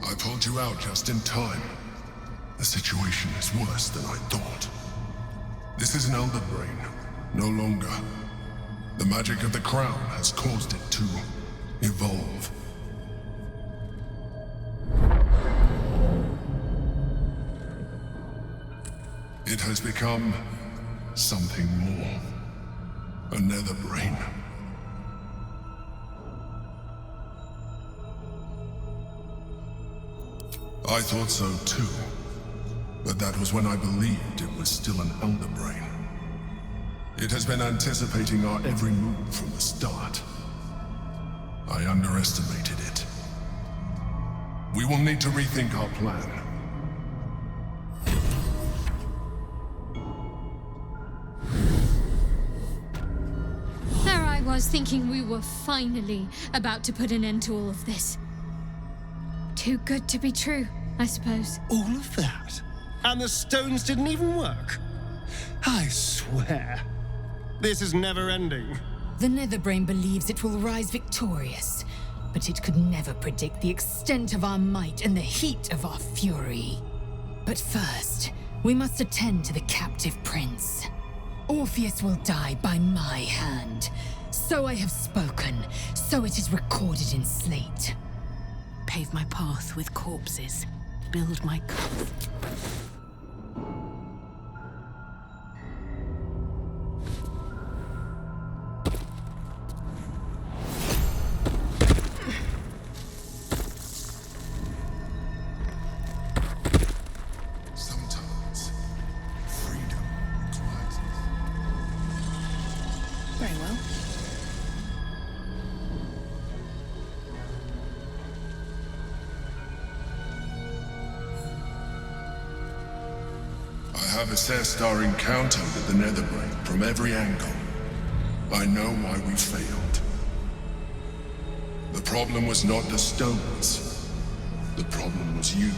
I pulled you out just in time. The situation is worse than I thought. This is an elder brain, no longer. The magic of the crown has caused it to evolve. It has become something more. A nether brain. I thought so too, but that was when I believed it was still an elder brain. It has been anticipating our every move from the start. I underestimated it. We will need to rethink our plan. There I was thinking we were finally about to put an end to all of this. Too good to be true, I suppose. All of that? And the stones didn't even work? I swear, this is never ending. The Netherbrain believes it will rise victorious, but it could never predict the extent of our might and the heat of our fury. But first, we must attend to the captive prince. Orpheus will die by my hand. So I have spoken, so it is recorded in slate. Pave my path with corpses. Build my cup. Sometimes, freedom requires it. Very well. I have assessed our encounter with the Netherbrain from every angle. I know why we failed. The problem was not the stones. The problem was you.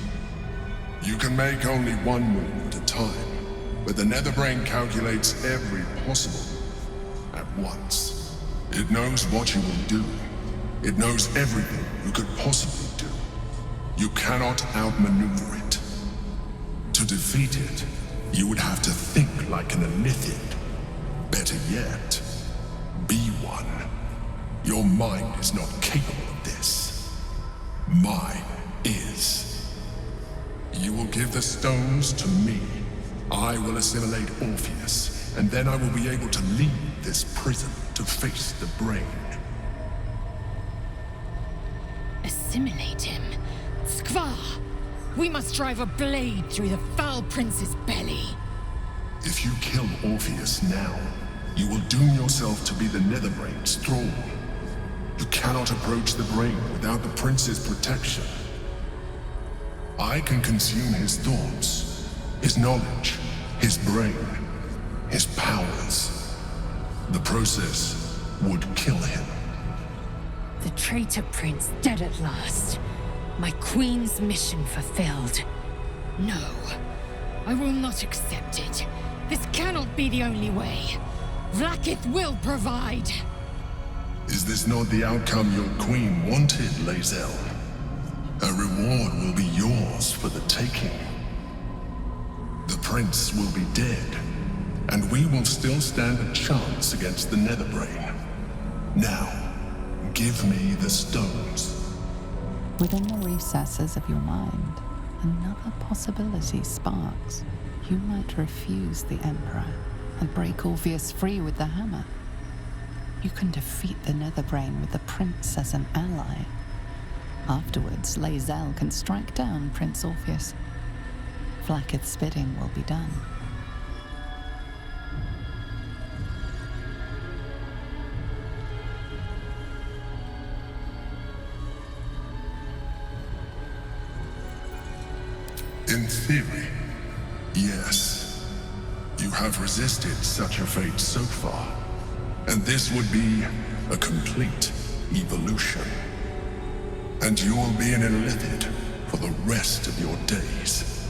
You can make only one move at a time, but the Netherbrain calculates every possible move at once. It knows what you will do. It knows everything you could possibly do. You cannot outmaneuver it. To defeat it, you would have to think like an Elithid. Better yet, be one. Your mind is not capable of this. Mine is. You will give the stones to me. I will assimilate Orpheus, and then I will be able to leave this prison to face the brain. Assimilate him. Skvar! We must drive a blade through the foul prince's belly. If you kill Orpheus now, you will doom yourself to be the Netherbrain's thrall. You cannot approach the brain without the prince's protection. I can consume his thoughts, his knowledge, his brain, his powers. The process would kill him. The traitor prince dead at last. My queen's mission fulfilled. No, I will not accept it. This cannot be the only way. Vlaakith will provide. Is this not the outcome your queen wanted, Lae'zel? A reward will be yours for the taking. The prince will be dead, and we will still stand a chance against the Netherbrain. Now, give me the stones. Within the recesses of your mind, another possibility sparks. You might refuse the Emperor and break Orpheus free with the hammer. You can defeat the Netherbrain with the Prince as an ally. Afterwards, Lae'zel can strike down Prince Orpheus. Vlaakith's bidding will be done. In theory, yes. You have resisted such a fate so far, and this would be a complete evolution. And you will be an Elithid for the rest of your days.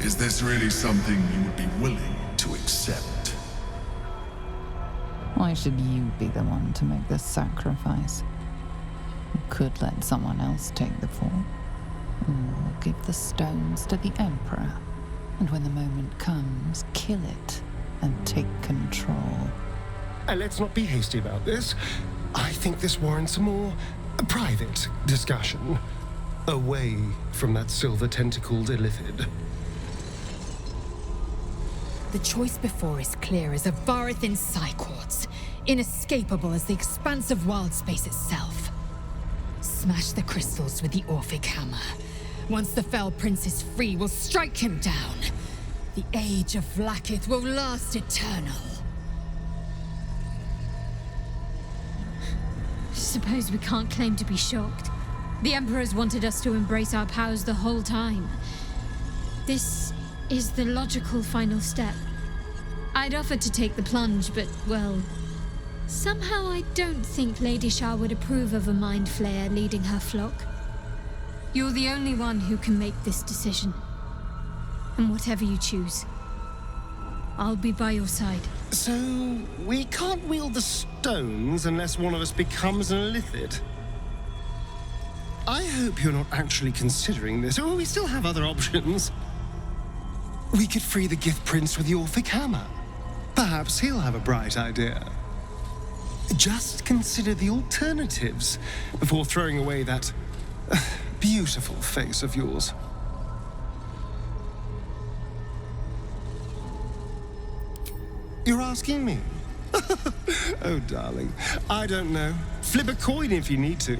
Is this really something you would be willing to accept? Why should you be the one to make this sacrifice? You could let someone else take the fall. Or give the stones to the Emperor. And when the moment comes, kill it and take control. Let's not be hasty about this. I think this warrants a more private discussion. Away from that silver-tentacled illithid. The choice before is clear as a Varathin Psi Quartz, inescapable as the expansive wild space itself. Smash the crystals with the Orphic Hammer. Once the Fell Prince is free, we'll strike him down. The age of Vlaakith will last eternal. Suppose we can't claim to be shocked. The Emperor's wanted us to embrace our powers the whole time. This is the logical final step. I'd offered to take the plunge, but, well, somehow I don't think Lady Shah would approve of a Mind Flayer leading her flock. You're the only one who can make this decision. And whatever you choose, I'll be by your side. So, we can't wield the stones unless one of us becomes an illithid? I hope you're not actually considering this, or we still have other options. We could free the Gift Prince with the Orphic Hammer. Perhaps he'll have a bright idea. Just consider the alternatives before throwing away that beautiful face of yours. You're asking me? Oh, darling, I don't know. Flip a coin if you need to.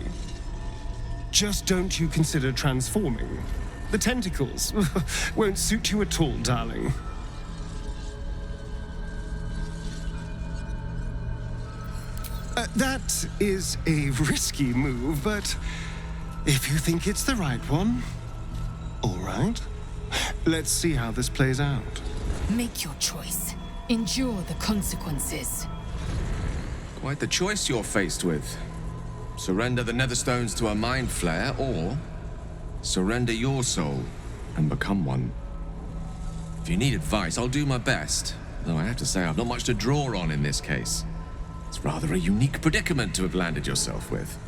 Just don't you consider transforming. The tentacles won't suit you at all, darling. That is a risky move, but if you think it's the right one, all right. Let's see how this plays out. Make your choice. Endure the consequences. Quite the choice you're faced with. Surrender the Netherstones to a Mind Flayer, or surrender your soul and become one. If you need advice, I'll do my best. Though I have to say I've not much to draw on in this case. It's rather a unique predicament to have landed yourself with.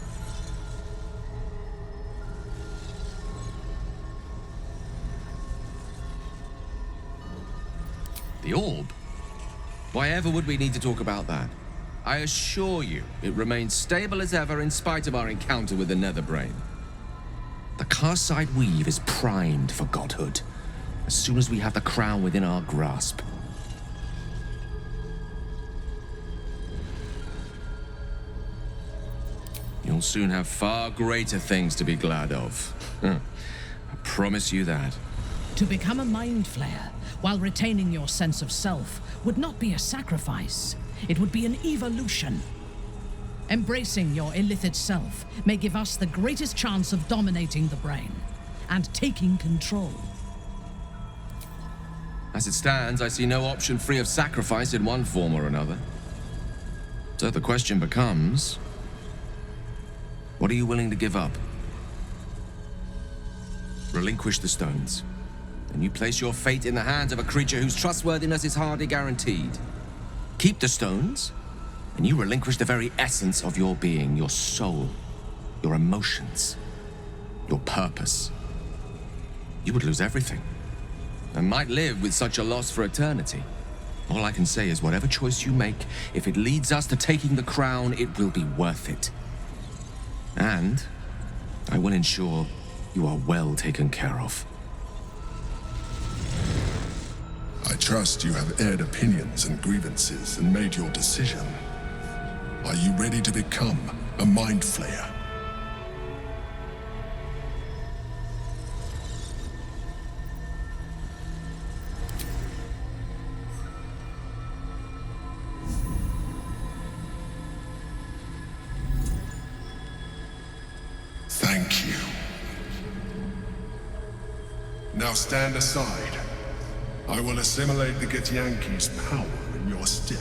The orb? Why ever would we need to talk about that? I assure you, it remains stable as ever in spite of our encounter with the Netherbrain. The Carside Weave is primed for godhood, as soon as we have the crown within our grasp. You'll soon have far greater things to be glad of. I promise you that. To become a Mind Flayer, while retaining your sense of self, would not be a sacrifice. It would be an evolution. Embracing your illithid self may give us the greatest chance of dominating the brain and taking control. As it stands, I see no option free of sacrifice in one form or another. So the question becomes, what are you willing to give up? Relinquish the stones, and you place your fate in the hands of a creature whose trustworthiness is hardly guaranteed. Keep the stones, and you relinquish the very essence of your being, your soul, your emotions, your purpose. You would lose everything, and might live with such a loss for eternity. All I can say is whatever choice you make, if it leads us to taking the crown, it will be worth it. And I will ensure you are well taken care of. I trust you have aired opinions and grievances and made your decision. Are you ready to become a Mind Flayer? Thank you. Now stand aside. I will assimilate the Githyanki's power in your stead.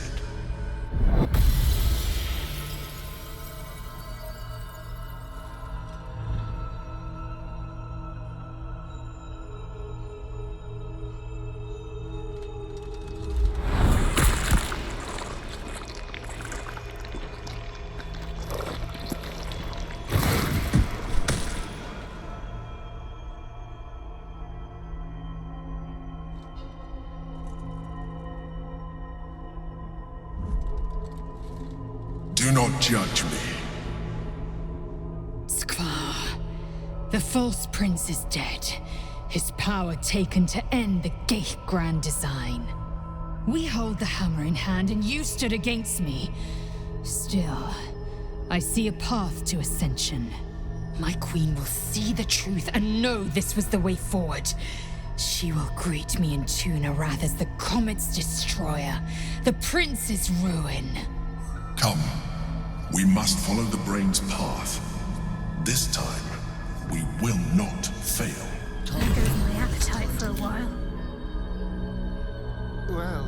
Do not judge me. Skvar, the false prince is dead. His power taken to end the Gate Grand Design. We hold the hammer in hand and you stood against me. Still, I see a path to ascension. My queen will see the truth and know this was the way forward. She will greet me in Tuna-Wrath as the comet's destroyer, the prince's ruin. Come, we must follow the brain's path. This time, we will not fail. There goes my appetite for a while. Well,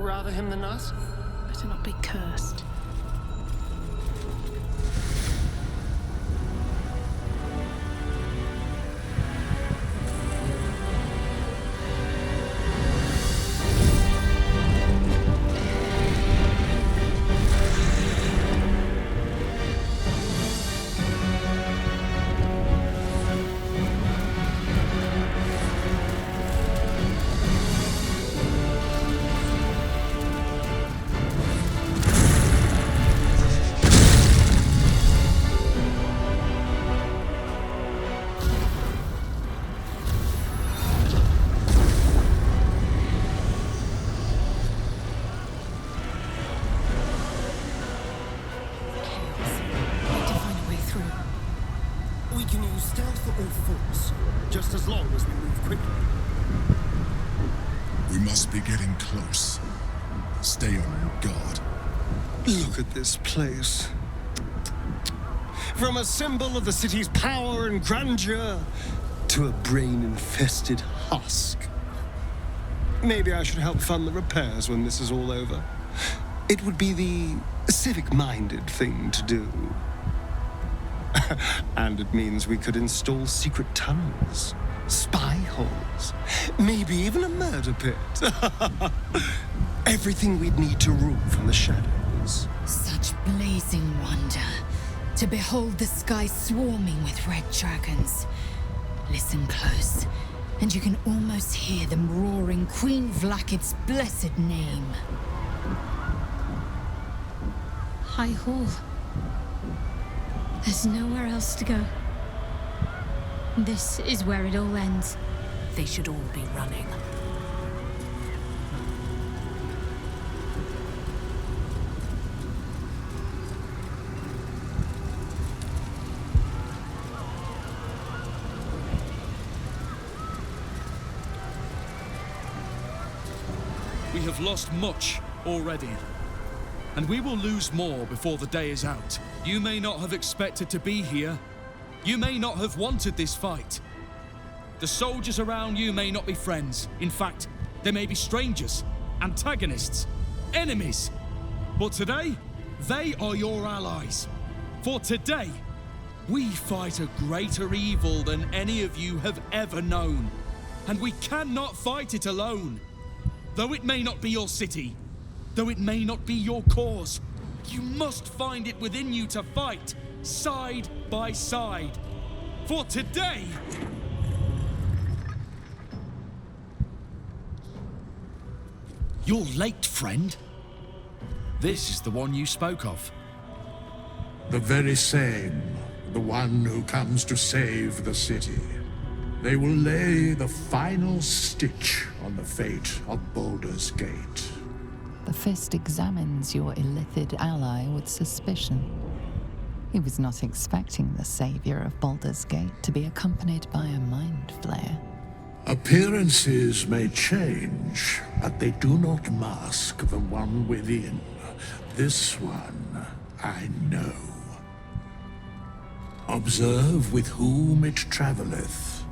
rather him than us? Better not be cursed. Just as long as we move quickly. We must be getting close. Stay on your guard. Look at this place. From a symbol of the city's power and grandeur to a brain-infested husk. Maybe I should help fund the repairs when this is all over. It would be the civic-minded thing to do. And it means we could install secret tunnels, spy holes, maybe even a murder pit. Everything we'd need to rule from the shadows. Such blazing wonder, to behold the sky swarming with red dragons. Listen close, and you can almost hear them roaring Queen Vlaakith's blessed name. High Hall. There's nowhere else to go. This is where it all ends. They should all be running. We have lost much already, and we will lose more before the day is out. You may not have expected to be here. You may not have wanted this fight. The soldiers around you may not be friends. In fact, they may be strangers, antagonists, enemies. But today, they are your allies. For today, we fight a greater evil than any of you have ever known. And we cannot fight it alone. Though it may not be your city, though it may not be your cause, you must find it within you to fight, side by side. For today... You're late, friend. This is the one you spoke of. The very same. The one who comes to save the city. They will lay the final stitch on the fate of Baldur's Gate. The Fist examines your illithid ally with suspicion. He was not expecting the savior of Baldur's Gate to be accompanied by a mind flayer. Appearances may change, but they do not mask the one within. This one, I know. Observe with whom it traveleth.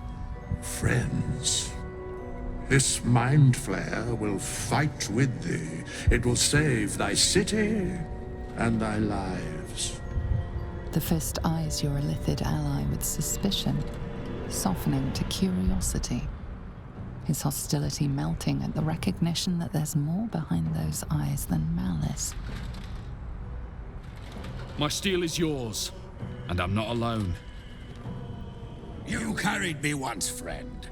Friends. This mind flayer will fight with thee. It will save thy city and thy lives. The Fist eyes your illithid ally with suspicion, softening to curiosity. His hostility melting at the recognition that there's more behind those eyes than malice. My steel is yours, and I'm not alone. You carried me once, friend,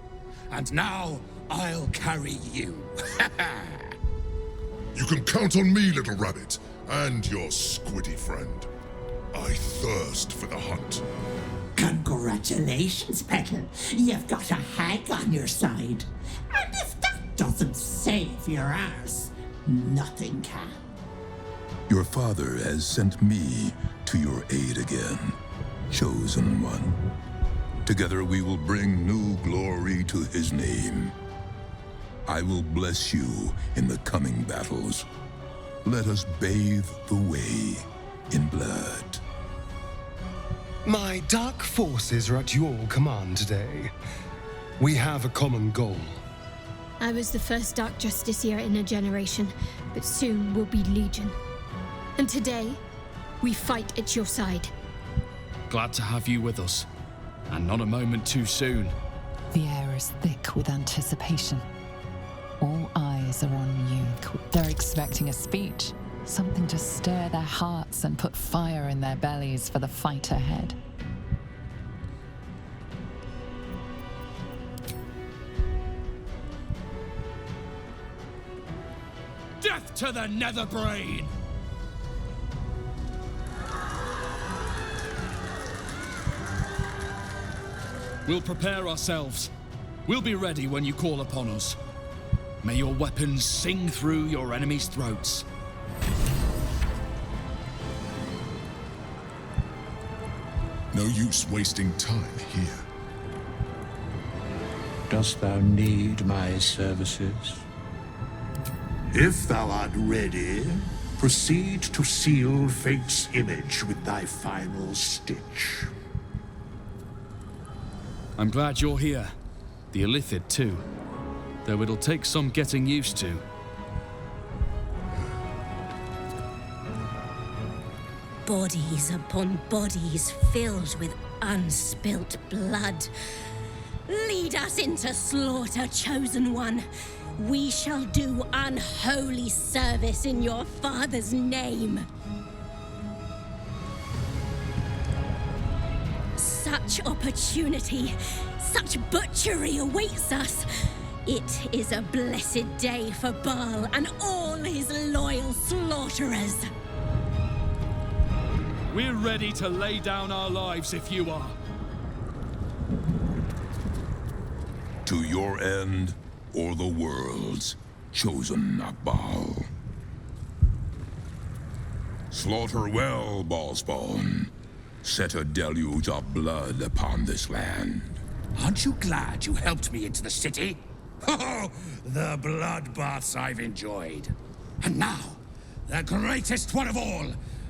and now I'll carry you. You can count on me, little rabbit, And your squiddy friend. I thirst for the hunt. Congratulations, Petal. You've got a hag on your side. And if that doesn't save your arse, nothing can. Your father has sent me to your aid again, Chosen One. Together we will bring new glory to his name. I will bless you in the coming battles. Let us bathe the way in blood. My dark forces are at your command today. We have a common goal. I was the first Dark Justiciar in a generation, but soon will be Legion. And today, we fight at your side. Glad to have you with us. And not a moment too soon. The air is thick with anticipation. All eyes are on you. They're expecting a speech. Something to stir their hearts and put fire in their bellies for the fight ahead. Death to the Netherbrain! We'll prepare ourselves. We'll be ready when you call upon us. May your weapons sing through your enemies' throats. No use wasting time here. Dost thou need my services? If thou art ready, proceed to seal Fate's image with thy final stitch. I'm glad you're here. The Illithid too. Though it'll take some getting used to. Bodies upon bodies filled with unspilt blood. Lead us into slaughter, Chosen One. We shall do unholy service in your father's name. Such opportunity, such butchery awaits us. It is a blessed day for Baal and all his loyal slaughterers. We're ready to lay down our lives if you are. To your end or the world's, chosen Baal. Slaughter well, Ballspawn. Set a deluge of blood upon this land. Aren't you glad you helped me into the city? Oh, the bloodbaths I've enjoyed. And now, the greatest one of all.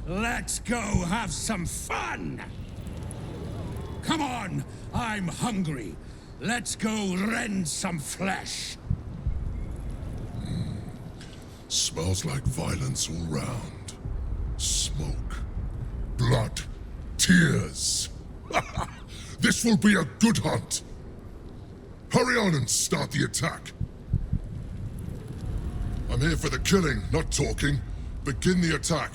Let's go have some fun! Come on, I'm hungry. Let's go rend some flesh. Smells like violence all round. Smoke. Blood. Tears. This will be a good hunt. Hurry on and start the attack. I'm here for the killing, not talking. Begin the attack.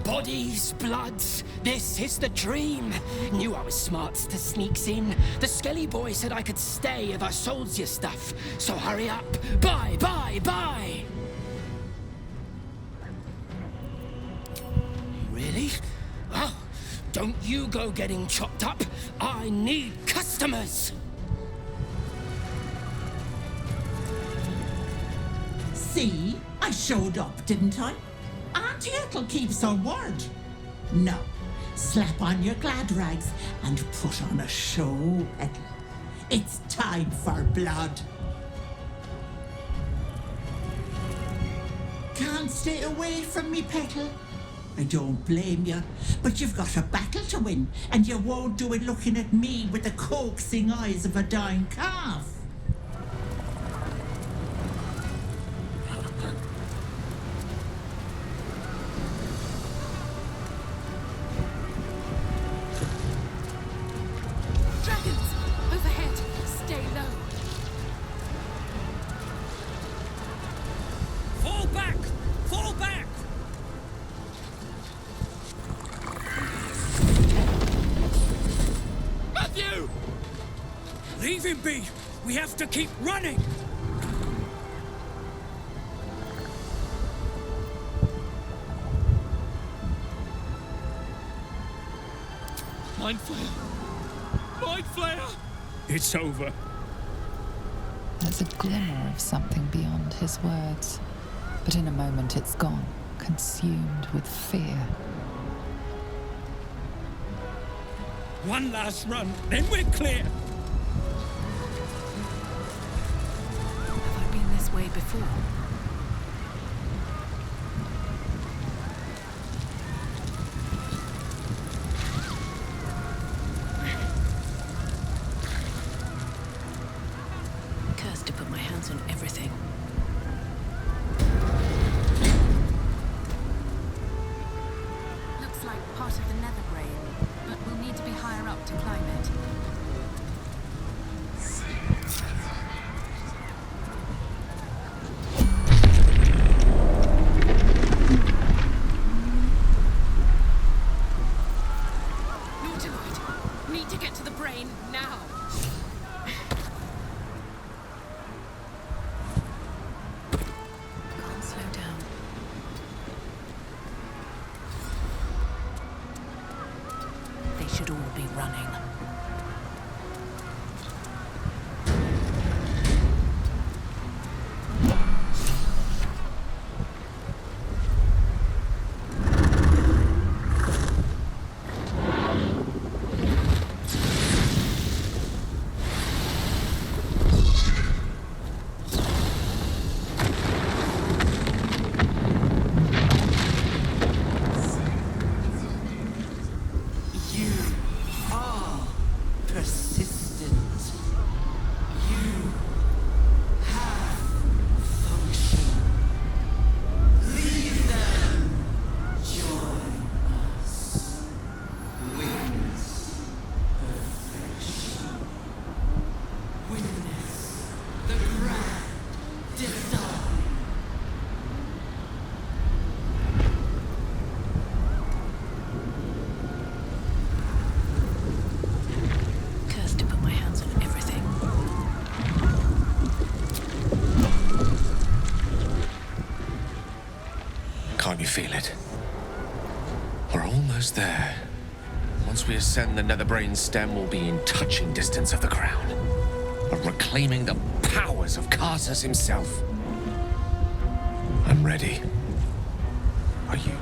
Bodies, bloods, this is the dream. Knew I was smart to sneaks in. The skelly boy said I could stay if I sold your stuff. So hurry up. Bye, bye, bye! Really? Oh, don't you go getting chopped up. I need customers. See? I showed up, didn't I? Auntie Ethel keeps her word. No. Slap on your glad rags and put on a show, Ethel. It's time for blood. Can't stay away from me, Petal. I don't blame you, but you've got a battle to win, and you won't do it looking at me with the coaxing eyes of a dying calf. Leave him be! We have to keep running! Mind Flayer! Mind Flayer! It's over. There's a glimmer of something beyond his words, but in a moment it's gone, consumed with fear. One last run, then we're clear. Have I been this way before? Cursed to put my hands on everything. Looks like part of the nether brain, but we'll need to be higher up to climb it. Nautiloid, need to get to the brain now. Can't slow down. They should all be running. Cursed to put my hands on everything. Can't you feel it? We're almost there. Once we ascend the Netherbrain stem, we'll be in touching distance of the crown. But reclaiming the powers of Karsus himself. I'm ready. Are you?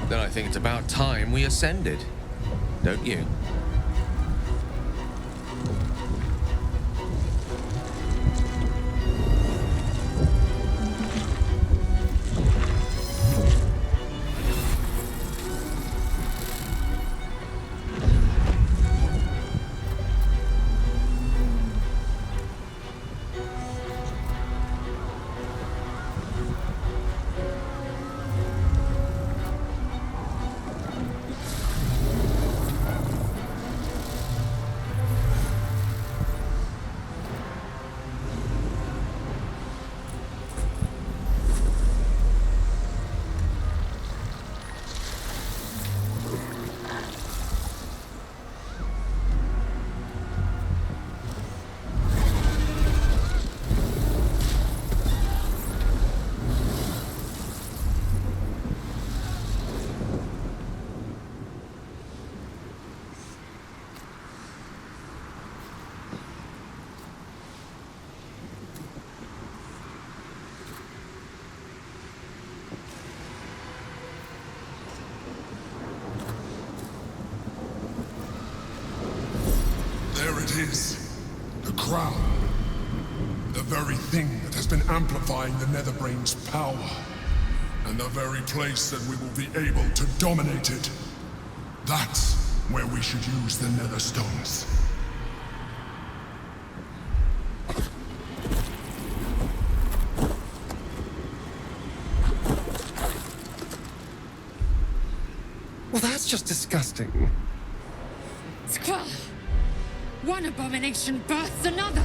Then I think it's about time we ascended. Don't you? There it is. The crown. The very thing that has been amplifying the Netherbrain's power. And the very place that we will be able to dominate it. That's where we should use the Nether Stones. Well, that's just disgusting. Squall! One abomination births another!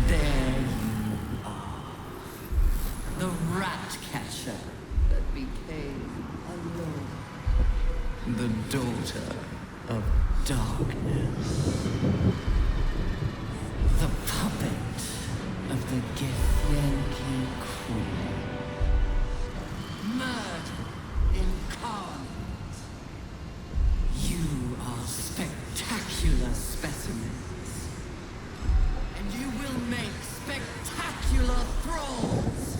There you are. The rat catcher that became alone. The daughter of darkness. The the Githyanki Queen. Murder incarnate. You are spectacular specimens. And you will make spectacular thralls.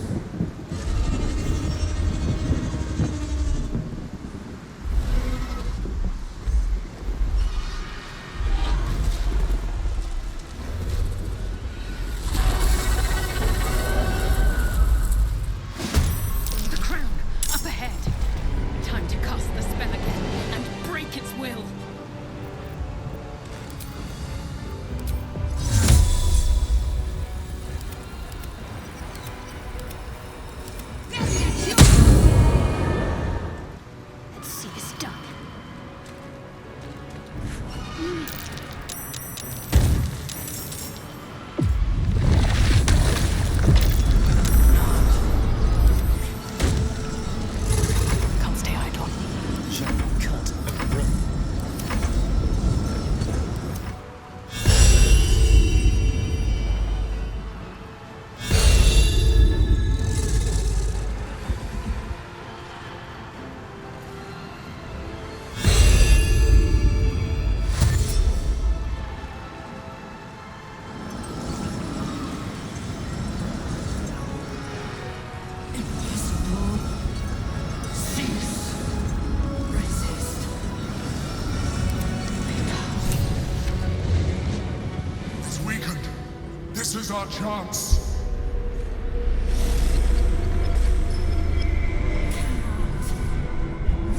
This is our chance.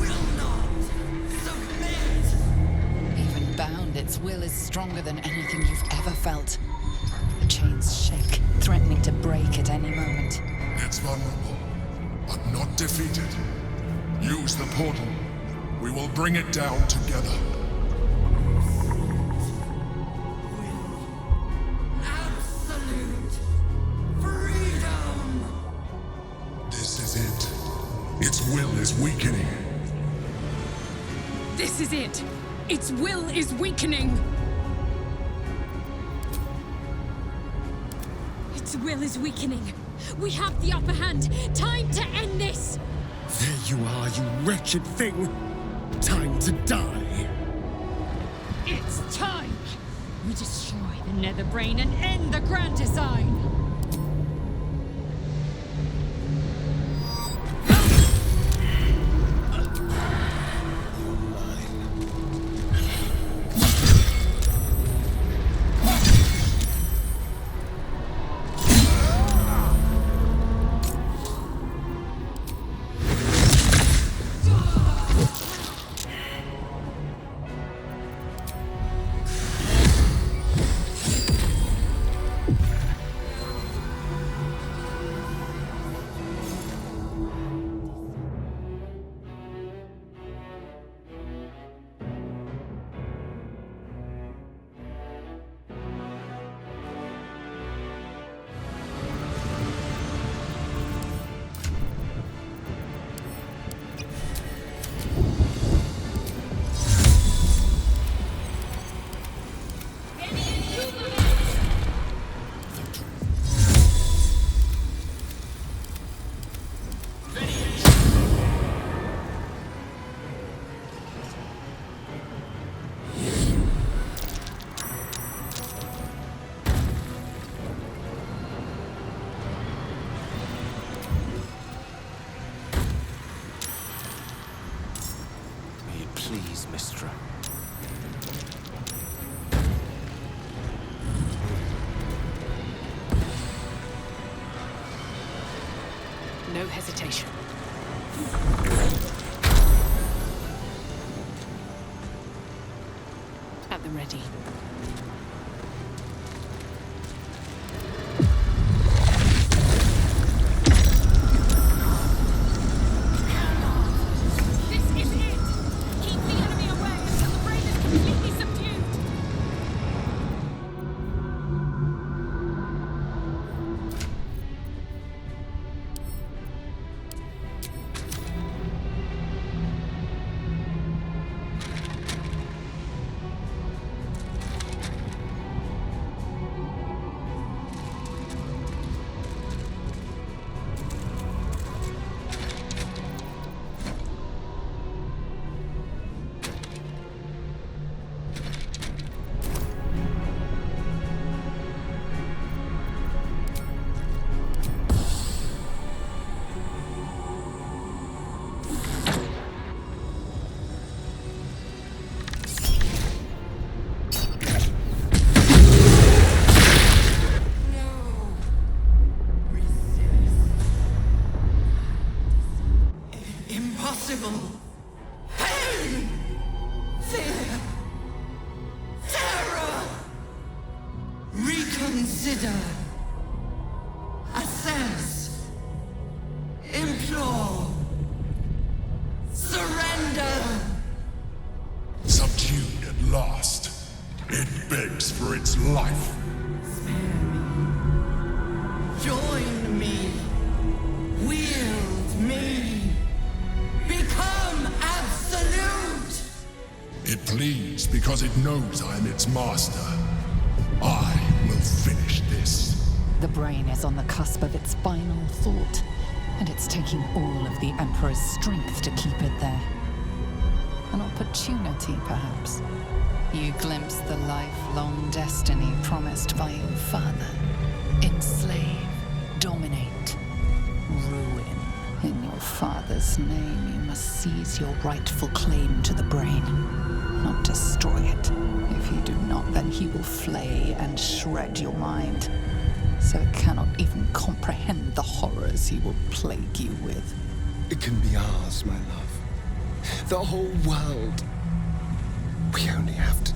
Will not submit. Even bound, its will is stronger than anything you've ever felt. The chains shake, threatening to break at any moment. It's vulnerable, but not defeated. Use the portal. We will bring it down together. Its will is weakening. This is it! Its will is weakening! Its will is weakening. We have the upper hand. Time to end this! There you are, you wretched thing! Time to die! It's time! We destroy the Nether Brain and end the Grand Design! Please, Mistra. No hesitation. At the ready. Consider. Assess. Implore. Surrender. Subdued at last, it begs for its life. Join me. Wield me. Become absolute. It pleads because it knows I am its master. I will finish this. The brain is on the cusp of its final thought, and it's taking all of the Emperor's strength to keep it there. An opportunity, perhaps. You glimpse the lifelong destiny promised by your father. Enslave, dominate, ruin. In your father's name, you must seize your rightful claim to the brain, not destroy it. If you do not, then he will flay and shred your mind, so it cannot even comprehend the horrors he will plague you with. It can be ours, my love. The whole world. We only have to